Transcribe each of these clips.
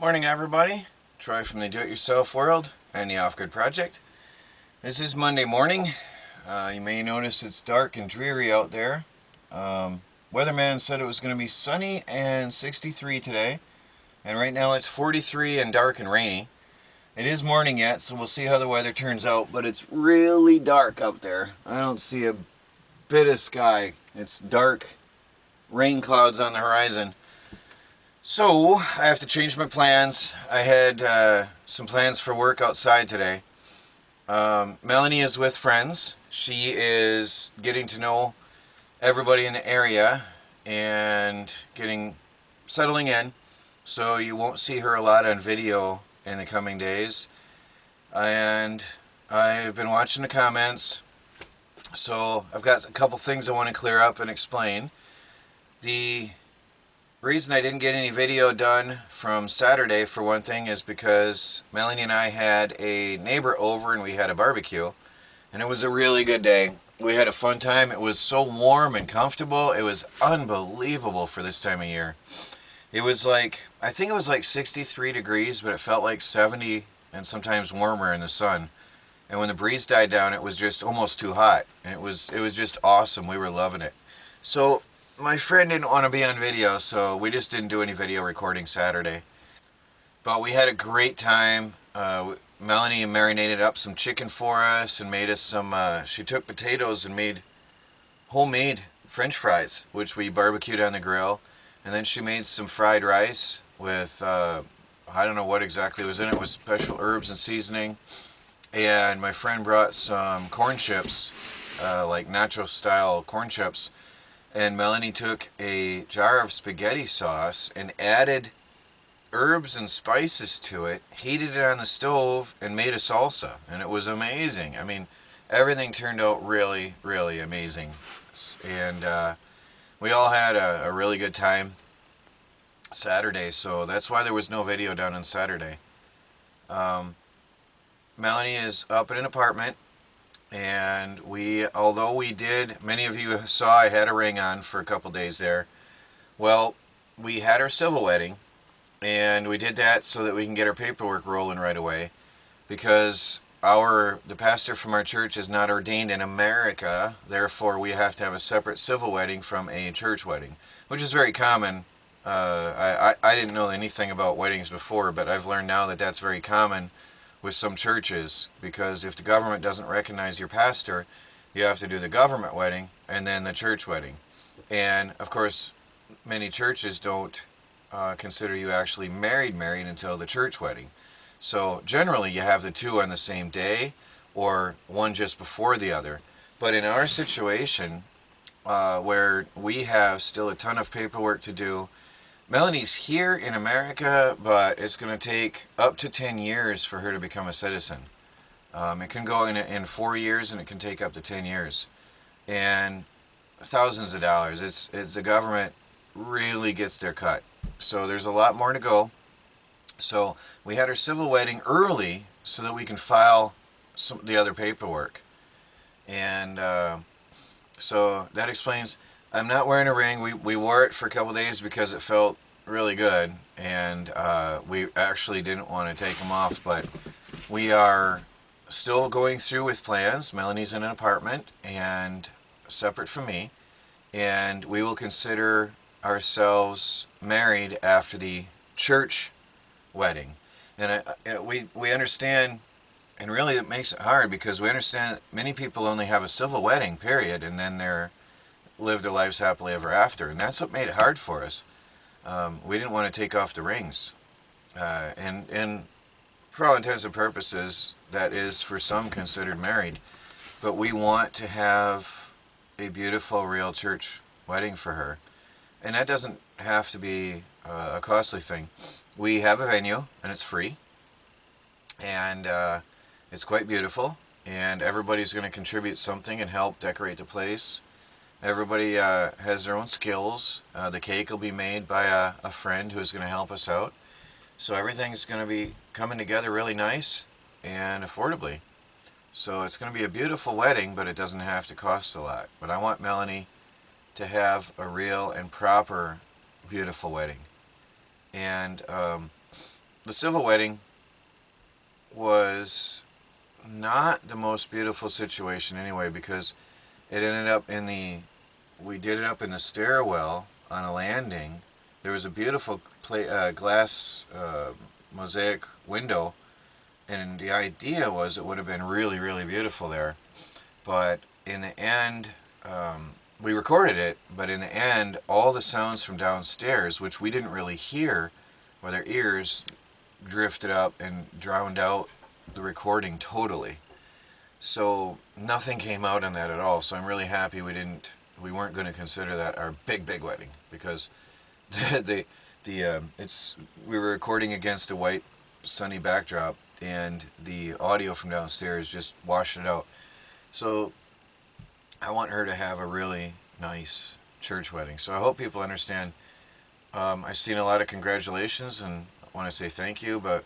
Morning everybody, Troy from the Do-It-Yourself World and the Off-Grid Project. This is Monday morning. You may notice it's dark and dreary out there. Weatherman said it was going to be sunny and 63 today, and right now it's 43 and dark and rainy. It is morning yet, so we'll see how the weather turns out, but it's really dark out there. I don't see a bit of sky. It's dark, rain clouds on the horizon. So, I have to change my plans. I had some plans for work outside today. Melanie is with friends. She is getting to know everybody in the area and settling in. So you won't see her a lot on video in the coming days. And I've been watching the comments. So I've got a couple things I want to clear up and explain. The reason I didn't get any video done from Saturday, for one thing, is because Melanie and I had a neighbor over and we had a barbecue, and it was a really good day. We had a fun time. It was so warm and comfortable. It was unbelievable for this time of year. It was I think it was like 63 degrees, but it felt like 70 and sometimes warmer in the sun. And when the breeze died down, it was just almost too hot. And it was just awesome. We were loving it. So my friend didn't want to be on video, so we just didn't do any video recording Saturday. But we had a great time. Melanie marinated up some chicken for us and made us some, she took potatoes and made homemade French fries, which we barbecued on the grill. And then she made some fried rice with, I don't know what exactly was in it. It was special herbs and seasoning. And my friend brought some corn chips, like nacho style corn chips. And Melanie took a jar of spaghetti sauce and added herbs and spices to it, heated it on the stove, and made a salsa. And it was amazing. I mean, everything turned out really, really amazing. And we all had a really good time Saturday, so that's why there was no video done on Saturday. Melanie is up in an apartment. And although we did, many of you saw I had a ring on for a couple days there. Well, we had our civil wedding, and we did that so that we can get our paperwork rolling right away, because the pastor from our church is not ordained in America. Therefore, we have to have a separate civil wedding from a church wedding, which is very common. I didn't know anything about weddings before, but I've learned now that that's very common with some churches, because if the government doesn't recognize your pastor, you have to do the government wedding and then the church wedding. And of course, many churches don't consider you actually married until the church wedding. So generally you have the two on the same day, or one just before the other. But in our situation, where we have still a ton of paperwork to do, Melanie's here in America, but it's going to take up to 10 years for her to become a citizen. It can go in 4 years, and it can take up to 10 years. And thousands of dollars. It's the government really gets their cut. So there's a lot more to go. So we had our civil wedding early so that we can file the other paperwork. And so that explains. I'm not wearing a ring. We wore it for a couple days because it felt really good, and we actually didn't want to take them off, but we are still going through with plans. Melanie's in an apartment and separate from me, and we will consider ourselves married after the church wedding. And we understand, and really it makes it hard because we understand many people only have a civil wedding, period, and then live their lives happily ever after, and that's what made it hard for us. We didn't want to take off the rings, and for all intents and purposes, that is for some considered married. But we want to have a beautiful, real church wedding for her, and that doesn't have to be a costly thing. We have a venue, and it's free, and it's quite beautiful, and everybody's going to contribute something and help decorate the place. Everybody has their own skills. The cake will be made by a friend who's going to help us out. So everything's going to be coming together really nice and affordably. So it's going to be a beautiful wedding, but it doesn't have to cost a lot. But I want Melanie to have a real and proper beautiful wedding. And the civil wedding was not the most beautiful situation anyway, because it ended up we did it up in the stairwell on a landing. There was a beautiful glass mosaic window, and the idea was it would have been really, really beautiful there. But in the end, we recorded it, but in the end, all the sounds from downstairs, which we didn't really hear with our ears, drifted up and drowned out the recording totally. So nothing came out on that at all. So I'm really happy we weren't going to consider that our big wedding, because we were recording against a white sunny backdrop, and the audio from downstairs just washed it out. So I want her to have a really nice church wedding. So I hope people understand. I've seen a lot of congratulations, and I want to say thank you, but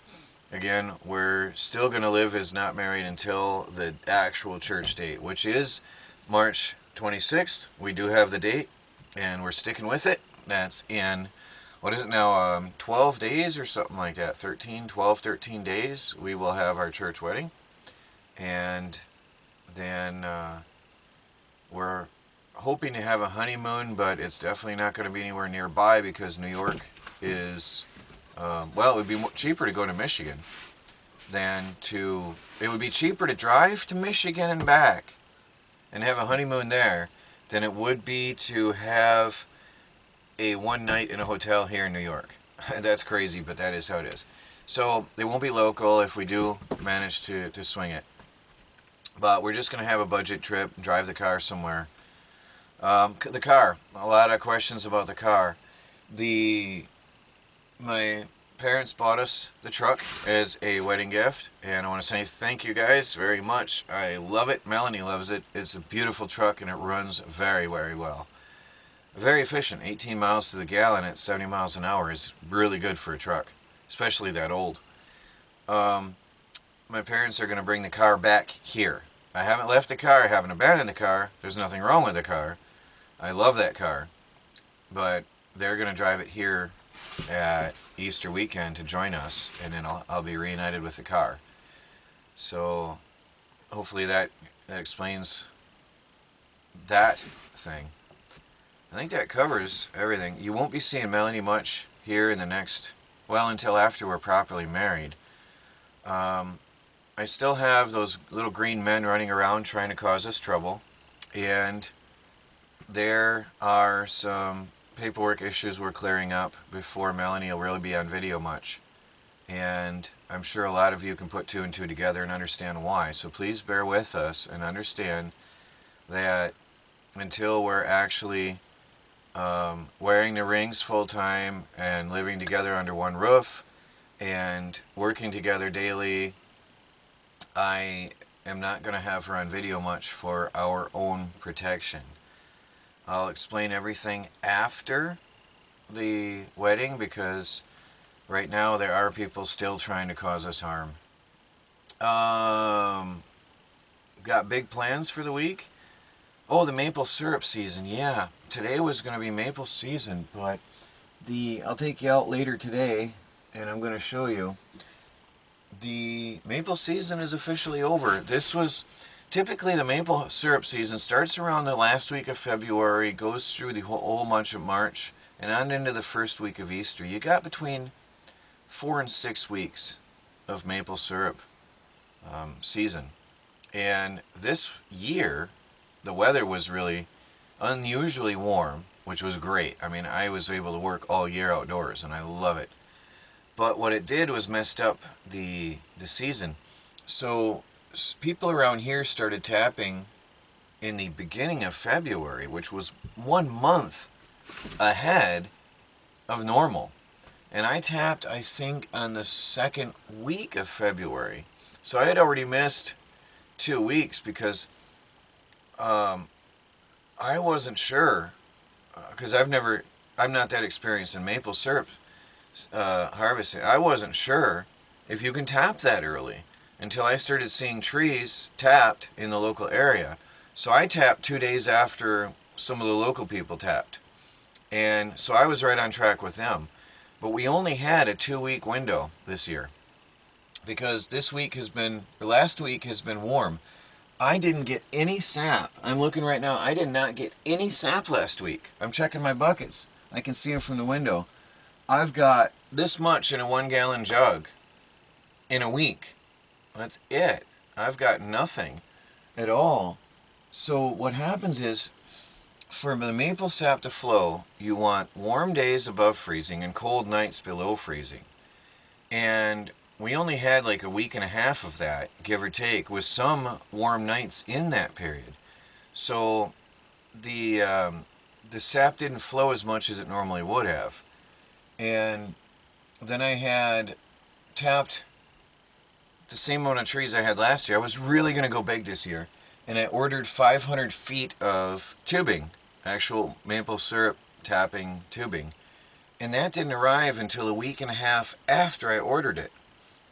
again, we're still going to live as not married until the actual church date, which is March 26th. We do have the date, and we're sticking with it. That's in, what is it now, 12 days or something like that, 13 days, we will have our church wedding. And then we're hoping to have a honeymoon, but it's definitely not going to be anywhere nearby, because New York is, it would be cheaper to go to Michigan it would be cheaper to drive to Michigan and back and have a honeymoon there than it would be to have a one night in a hotel here in New York. That's crazy, but that is how it is. So they won't be local if we do manage to swing it. But we're just going to have a budget trip, drive the car somewhere. The car, a lot of questions about the car. My parents bought us the truck as a wedding gift, and I want to say thank you guys very much. I love it. Melanie loves it. It's a beautiful truck, and it runs very, very well. Very efficient. 18 miles to the gallon at 70 miles an hour is really good for a truck, especially that old. My parents are going to bring the car back here. I haven't left the car. I haven't abandoned the car. There's nothing wrong with the car. I love that car. But they're going to drive it here at Easter weekend to join us, and then I'll be reunited with the car. So hopefully that explains that thing. I think that covers everything. You won't be seeing Melanie much here in the next, until after we're properly married. I still have those little green men running around trying to cause us trouble, and there are some paperwork issues we're clearing up before Melanie will really be on video much. And I'm sure a lot of you can put two and two together and understand why. So please bear with us and understand that until we're actually wearing the rings full time and living together under one roof and working together daily, I am not going to have her on video much for our own protection. I'll explain everything after the wedding, because right now there are people still trying to cause us harm. Got big plans for the week. Oh, the maple syrup season. Yeah, today was going to be maple season, but I'll take you out later today, and I'm going to show you. The maple season is officially over. Typically the maple syrup season starts around the last week of February, goes through the whole month of March, and on into the first week of Easter. You got between 4 and 6 weeks of maple syrup season. And this year, the weather was really unusually warm, which was great. I mean, I was able to work all year outdoors, and I love it. But what it did was messed up the season. So people around here started tapping in the beginning of February, which was 1 month ahead of normal. And I tapped, I think, on the second week of February. So I had already missed 2 weeks because I wasn't sure, because I'm not that experienced in maple syrup harvesting. I wasn't sure if you can tap that early until I started seeing trees tapped in the local area. So I tapped 2 days after some of the local people tapped. And so I was right on track with them. But we only had a 2-week window this year because last week has been warm. I didn't get any sap. I'm looking right now. I did not get any sap last week. I'm checking my buckets. I can see them from the window. I've got this much in a 1-gallon jug in a week. That's it. I've got nothing at all. So what happens is, for the maple sap to flow, you want warm days above freezing and cold nights below freezing. And we only had like a week and a half of that, give or take, with some warm nights in that period. So the sap didn't flow as much as it normally would have. And then I had tapped the same amount of trees I had last year. I was really going to go big this year. And I ordered 500 feet of tubing, actual maple syrup tapping tubing. And that didn't arrive until a week and a half after I ordered it.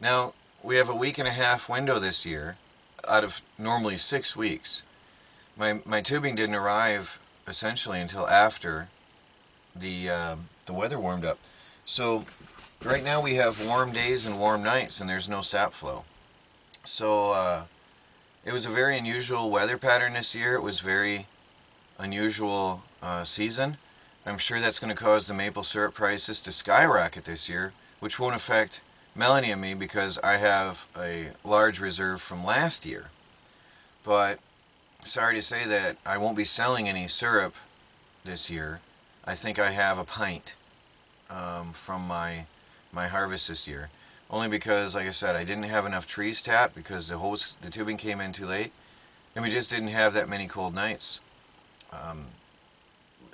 Now, we have a week and a half window this year out of normally 6 weeks. My tubing didn't arrive essentially until after the weather warmed up. So right now we have warm days and warm nights, and there's no sap flow. So it was a very unusual weather pattern this year. It was very unusual season. I'm sure that's going to cause the maple syrup prices to skyrocket this year, which won't affect Melanie and me because I have a large reserve from last year. But sorry to say that I won't be selling any syrup this year. I think I have a pint from my harvest this year. Only because, like I said, I didn't have enough trees tapped because the tubing came in too late, and we just didn't have that many cold nights.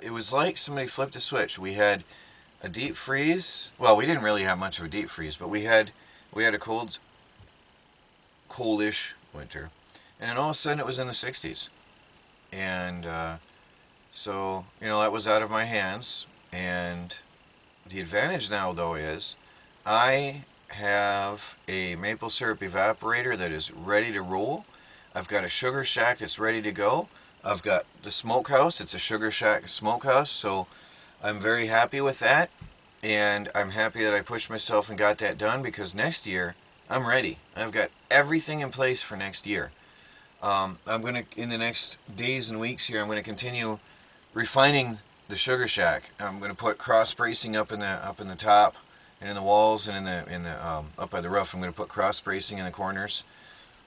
It was like somebody flipped a switch. We had a deep freeze. Well, we didn't really have much of a deep freeze, but we had a coldish winter, and then all of a sudden it was in the 60s, and so that was out of my hands. And the advantage now, though, is I have a maple syrup evaporator that is ready to roll. I've got a sugar shack that's ready to go. I've got the smokehouse. It's a sugar shack smokehouse, so I'm very happy with that. And I'm happy that I pushed myself and got that done because next year I'm ready. I've got everything in place for next year. I'm going to, in the next days and weeks here, I'm going to continue refining the sugar shack. I'm going to put cross bracing up in the top and in the walls and in the up by the roof. I'm going to put cross bracing in the corners,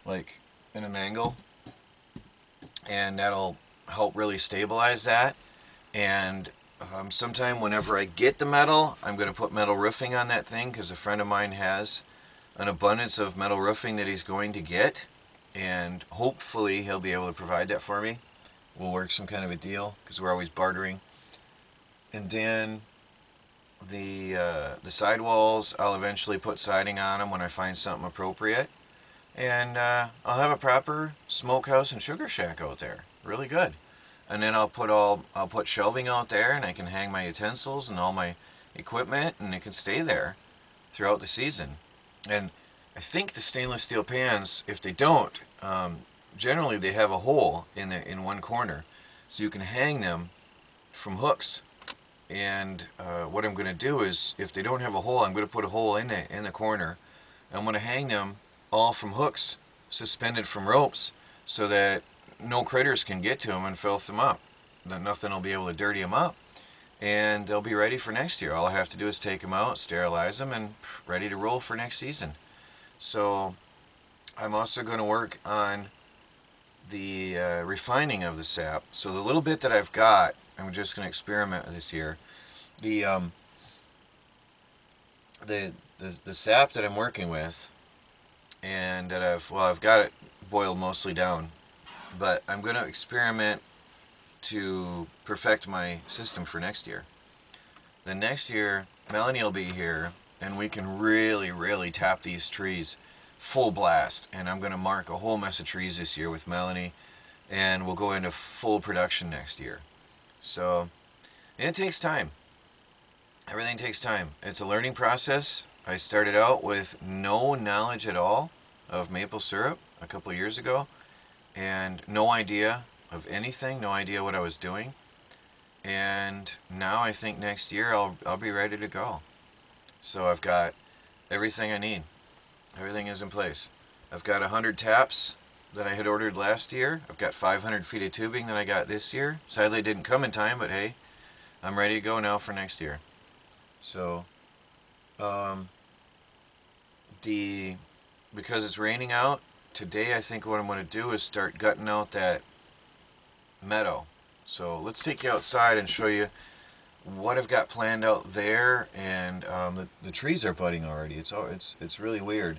like in an angle, and that'll help really stabilize that. And sometime whenever I get the metal, I'm going to put metal roofing on that thing because a friend of mine has an abundance of metal roofing that he's going to get, and hopefully he'll be able to provide that for me. We'll work some kind of a deal because we're always bartering. And then the sidewalls, I'll eventually put siding on them when I find something appropriate. And I'll have a proper smokehouse and sugar shack out there. Really good. And then I'll put shelving out there, and I can hang my utensils and all my equipment, and it can stay there throughout the season. And I think the stainless steel pans, if they don't, generally they have a hole in one corner, so you can hang them from hooks. And what I'm going to do is, if they don't have a hole, I'm going to put a hole in the corner. I'm going to hang them all from hooks suspended from ropes so that no critters can get to them and filth them up. That nothing will be able to dirty them up. And they'll be ready for next year. All I have to do is take them out, sterilize them, and ready to roll for next season. So I'm also going to work on the refining of the sap. So the little bit that I've got, I'm just going to experiment this year. The sap that I'm working with, and that I've got it boiled mostly down, but I'm going to experiment to perfect my system for next year. Then next year, Melanie will be here, and we can really, really tap these trees full blast. And I'm going to mark a whole mess of trees this year with Melanie, and we'll go into full production next year. So it takes time. Everything takes time. It's a learning process. I started out with no knowledge at all of maple syrup a couple of years ago, and no idea of anything, no idea what I was doing. And now I think next year I'll be ready to go. So I've got everything I need. Everything is in place. I've got 100 taps that I had ordered last year. I've got 500 feet of tubing that I got this year. Sadly, it didn't come in time, but hey, I'm ready to go now for next year. So, because it's raining out, today I think what I'm going to do is start gutting out that meadow. So let's take you outside and show you what I've got planned out there. And the trees are budding already. It's really weird.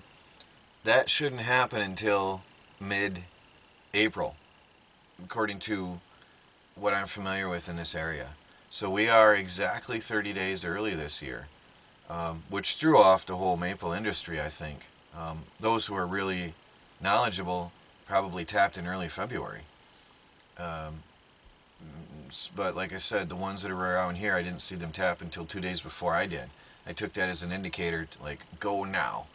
That shouldn't happen until mid-April, according to what I'm familiar with in this area. So we are exactly 30 days early this year, which threw off the whole maple industry, I think. Those who are really knowledgeable probably tapped in early February. But like I said, the ones that are around here, I didn't see them tap until 2 days before I did. I took that as an indicator to, like, go now.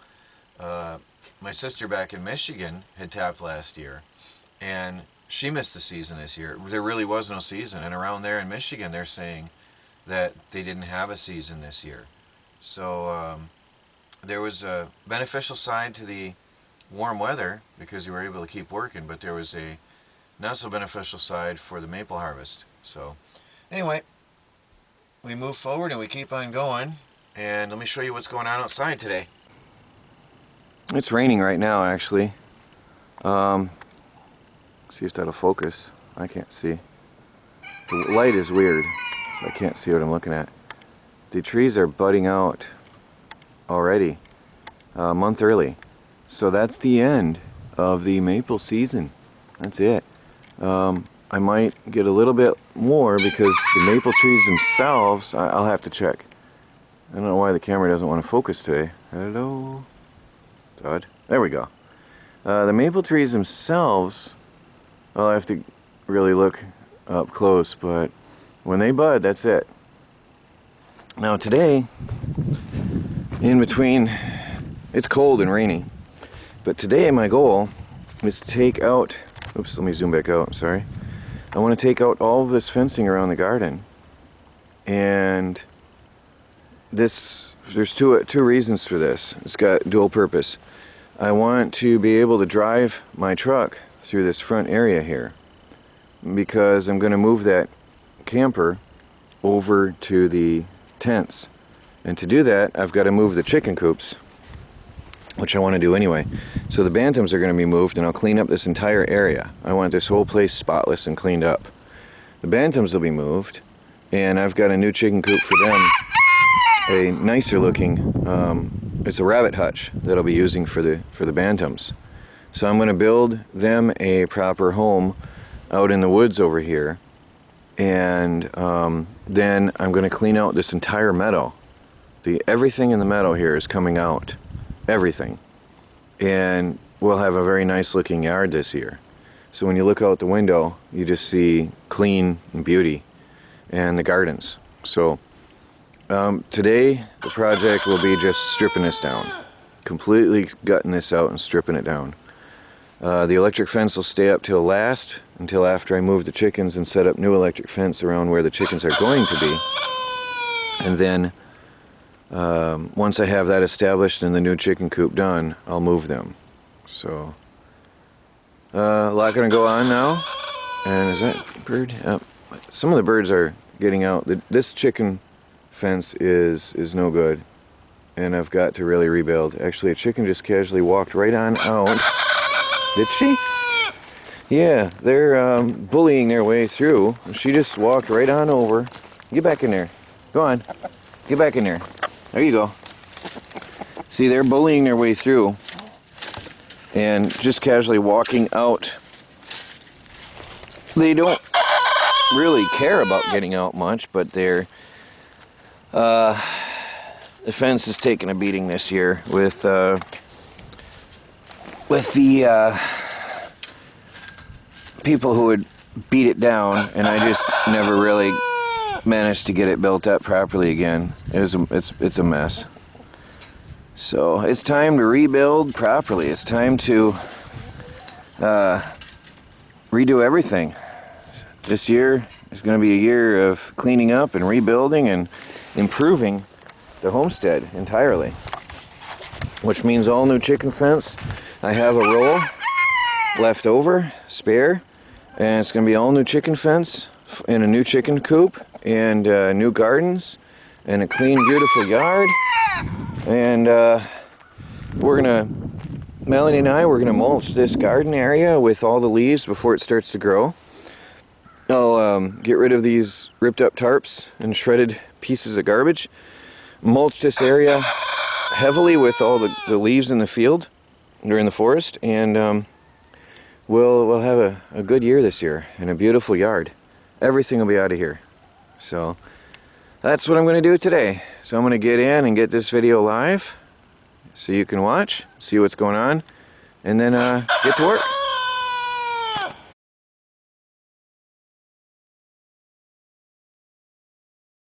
My sister back in Michigan had tapped last year, and she missed the season this year. There really was no season, and around there in Michigan, they're saying that they didn't have a season this year. So there was a beneficial side to the warm weather because you were able to keep working, but there was a not so beneficial side for the maple harvest. So anyway, we move forward and we keep on going, and let me show you what's going on outside today. It's raining right now, actually. See if that'll focus. I can't see. The light is weird, so I can't see what I'm looking at. The trees are budding out already, a month early. So that's the end of the maple season. That's it. I might get a little bit more because the maple trees themselves, I'll have to check. I don't know why the camera doesn't want to focus today. Hello? Todd? There we go. The maple trees themselves, I'll have to really look up close, but when they bud, that's it. Now today, in between, it's cold and rainy, but today my goal is to take out, oops, let me zoom back out, sorry. I want to take out all of this fencing around the garden, and there's two reasons for this. It's got dual purpose. I want to be able to drive my truck through this front area here because I'm going to move that camper over to the tents, and to do that I've got to move the chicken coops, which I want to do anyway. So the bantams are going to be moved, and I'll clean up this entire area. I want this whole place spotless and cleaned up. The bantams will be moved, and I've got a new chicken coop for them, a nicer looking, it's a rabbit hutch that I'll be using for the bantams. So I'm going to build them a proper home out in the woods over here, and then I'm going to clean out this entire meadow. Everything in the meadow here is coming out, everything, and we'll have a very nice looking yard this year. So when you look out the window, you just see clean and beauty and the gardens. So today the project will be just stripping this down, completely gutting this out and stripping it down. The electric fence will stay up until after I move the chickens and set up new electric fence around where the chickens are going to be. And then once I have that established and the new chicken coop done, I'll move them. So a lot going to go on now. And is that bird? Some of the birds are getting out. This chicken fence is no good, and I've got to really rebuild. Actually, a chicken just casually walked right on out. Did she? Yeah, they're bullying their way through. She just walked right on over. Get back in there. Go on. Get back in there. There you go. See, they're bullying their way through and just casually walking out. They don't really care about getting out much, but the fence is taking a beating this year with the people who would beat it down, and I just never really managed to get it built up properly again. It's a mess. So it's time to rebuild properly. It's time to redo everything. This year is going to be a year of cleaning up and rebuilding and improving the homestead entirely, which means all new chicken fence. I have a roll left over, spare, and it's going to be all new chicken fence and a new chicken coop and new gardens and a clean, beautiful yard. And Melanie and I, we're going to mulch this garden area with all the leaves before it starts to grow. I'll get rid of these ripped up tarps and shredded pieces of garbage, mulch this area heavily with all the leaves in the field or in the forest, and we'll have a good year this year and a beautiful yard. Everything will be out of here. So that's what I'm going to do today. So I'm going to get in and get this video live so you can watch, see what's going on, and then get to work.